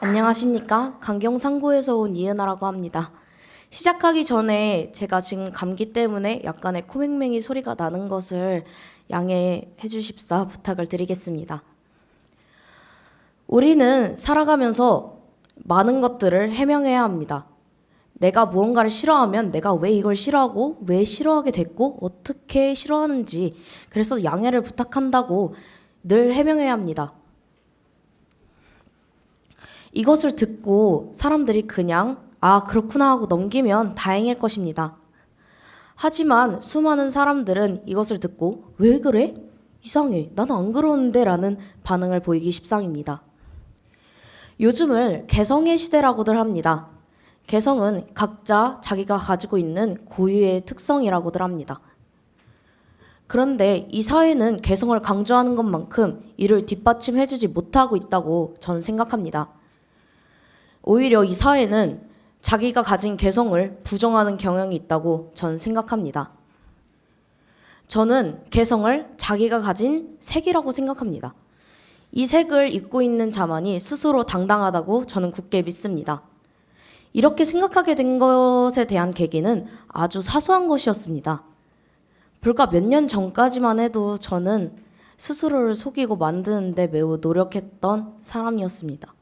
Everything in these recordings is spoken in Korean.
안녕하십니까? 강경상고에서 온 이은아라고 합니다. 시작하기 전에 제가 지금 감기 때문에 약간의 코맹맹이 소리가 나는 것을 양해해 주십사 부탁을 드리겠습니다. 우리는 살아가면서 많은 것들을 해명해야 합니다. 내가 무언가를 싫어하면 내가 왜 이걸 싫어하고 왜 싫어하게 됐고 어떻게 싫어하는지, 그래서 양해를 부탁한다고 늘 해명해야 합니다. 이것을 듣고 사람들이 그냥 그렇구나 하고 넘기면 다행일 것입니다. 하지만 수많은 사람들은 이것을 듣고 왜 그래? 이상해. 나는 안 그러는데 라는 반응을 보이기 십상입니다. 요즘을 개성의 시대라고들 합니다. 개성은 각자 자기가 가지고 있는 고유의 특성이라고들 합니다. 그런데 이 사회는 개성을 강조하는 것만큼 이를 뒷받침해주지 못하고 있다고 저는 생각합니다. 오히려 이 사회는 자기가 가진 개성을 부정하는 경향이 있다고 저는 생각합니다. 저는 개성을 자기가 가진 색이라고 생각합니다. 이 색을 입고 있는 자만이 스스로 당당하다고 저는 굳게 믿습니다. 이렇게 생각하게 된 것에 대한 계기는 아주 사소한 것이었습니다. 불과 몇 년 전까지만 해도 저는 스스로를 속이고 만드는데 매우 노력했던 사람이었습니다.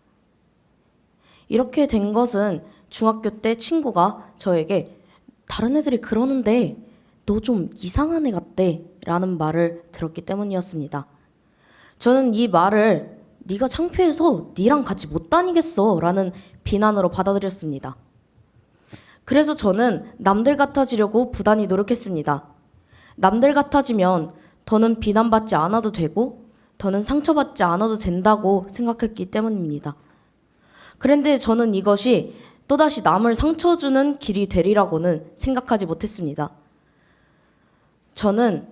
이렇게 된 것은 중학교 때 친구가 저에게 다른 애들이 그러는데 너 좀 이상한 애 같대 라는 말을 들었기 때문이었습니다. 저는 이 말을 네가 창피해서 네랑 같이 못 다니겠어 라는 비난으로 받아들였습니다. 그래서 저는 남들 같아지려고 부단히 노력했습니다. 남들 같아지면 더는 비난받지 않아도 되고 더는 상처받지 않아도 된다고 생각했기 때문입니다. 그런데 저는 이것이 또다시 남을 상처 주는 길이 되리라고는 생각하지 못했습니다. 저는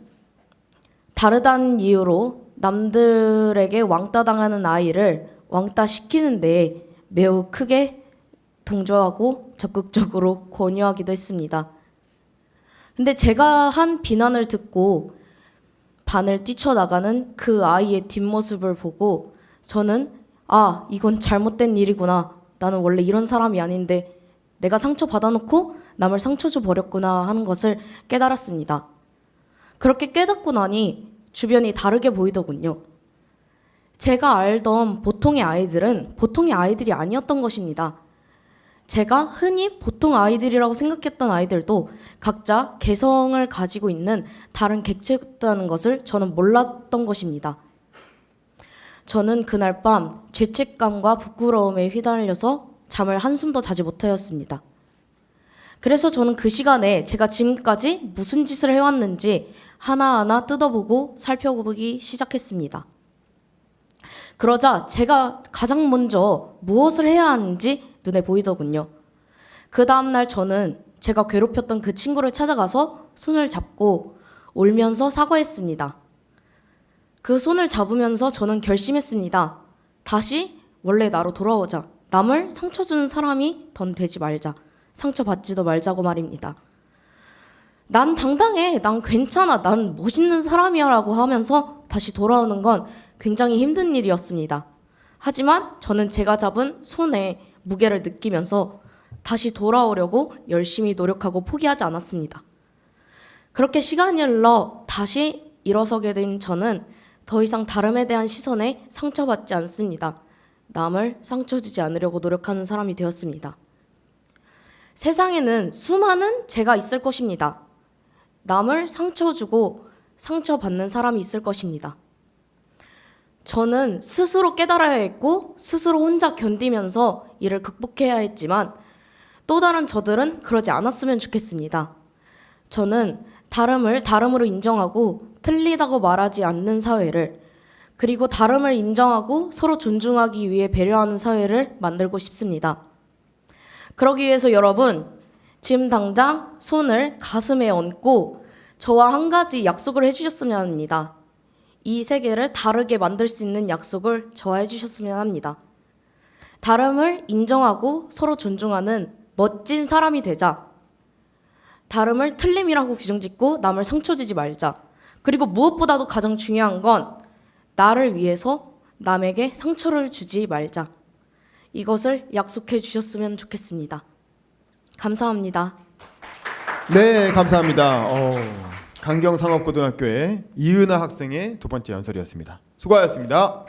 다르다는 이유로 남들에게 왕따 당하는 아이를 왕따 시키는데 매우 크게 동조하고 적극적으로 권유하기도 했습니다. 근데 제가 한 비난을 듣고 반을 뛰쳐나가는 그 아이의 뒷모습을 보고 저는 이건 잘못된 일이구나. 나는 원래 이런 사람이 아닌데 내가 상처 받아놓고 남을 상처 줘 버렸구나 하는 것을 깨달았습니다. 그렇게 깨닫고 나니 주변이 다르게 보이더군요. 제가 알던 보통의 아이들은 보통의 아이들이 아니었던 것입니다. 제가 흔히 보통 아이들이라고 생각했던 아이들도 각자 개성을 가지고 있는 다른 객체였다는 것을 저는 몰랐던 것입니다. 저는 그날 밤 죄책감과 부끄러움에 휘말려서 잠을 한숨도 자지 못하였습니다. 그래서 저는 그 시간에 제가 지금까지 무슨 짓을 해왔는지 하나하나 뜯어보고 살펴보기 시작했습니다. 그러자 제가 가장 먼저 무엇을 해야 하는지 눈에 보이더군요. 그 다음날 저는 제가 괴롭혔던 그 친구를 찾아가서 손을 잡고 울면서 사과했습니다. 그 손을 잡으면서 저는 결심했습니다. 다시 원래 나로 돌아오자. 남을 상처 주는 사람이 던 되지 말자. 상처받지도 말자고 말입니다. 난 당당해. 난 괜찮아. 난 멋있는 사람이야 라고 하면서 다시 돌아오는 건 굉장히 힘든 일이었습니다. 하지만 저는 제가 잡은 손에 무게를 느끼면서 다시 돌아오려고 열심히 노력하고 포기하지 않았습니다. 그렇게 시간이 흘러 다시 일어서게 된 저는 더 이상 다름에 대한 시선에 상처받지 않습니다. 남을 상처 주지 않으려고 노력하는 사람이 되었습니다. 세상에는 수많은 제가 있을 것입니다. 남을 상처 주고 상처받는 사람이 있을 것입니다. 저는 스스로 깨달아야 했고 스스로 혼자 견디면서 이를 극복해야 했지만 또 다른 저들은 그러지 않았으면 좋겠습니다. 저는 다름을 다름으로 인정하고 틀리다고 말하지 않는 사회를, 그리고 다름을 인정하고 서로 존중하기 위해 배려하는 사회를 만들고 싶습니다. 그러기 위해서 여러분, 지금 당장 손을 가슴에 얹고 저와 한 가지 약속을 해주셨으면 합니다. 이 세계를 다르게 만들 수 있는 약속을 저와 해주셨으면 합니다. 다름을 인정하고 서로 존중하는 멋진 사람이 되자. 다름을 틀림이라고 규정짓고 남을 상처 주지 말자. 그리고 무엇보다도 가장 중요한 건 나를 위해서 남에게 상처를 주지 말자. 이것을 약속해 주셨으면 좋겠습니다. 감사합니다. 네, 감사합니다. 강경상업고등학교의 이은하 학생의 두 번째 연설이었습니다. 수고하셨습니다.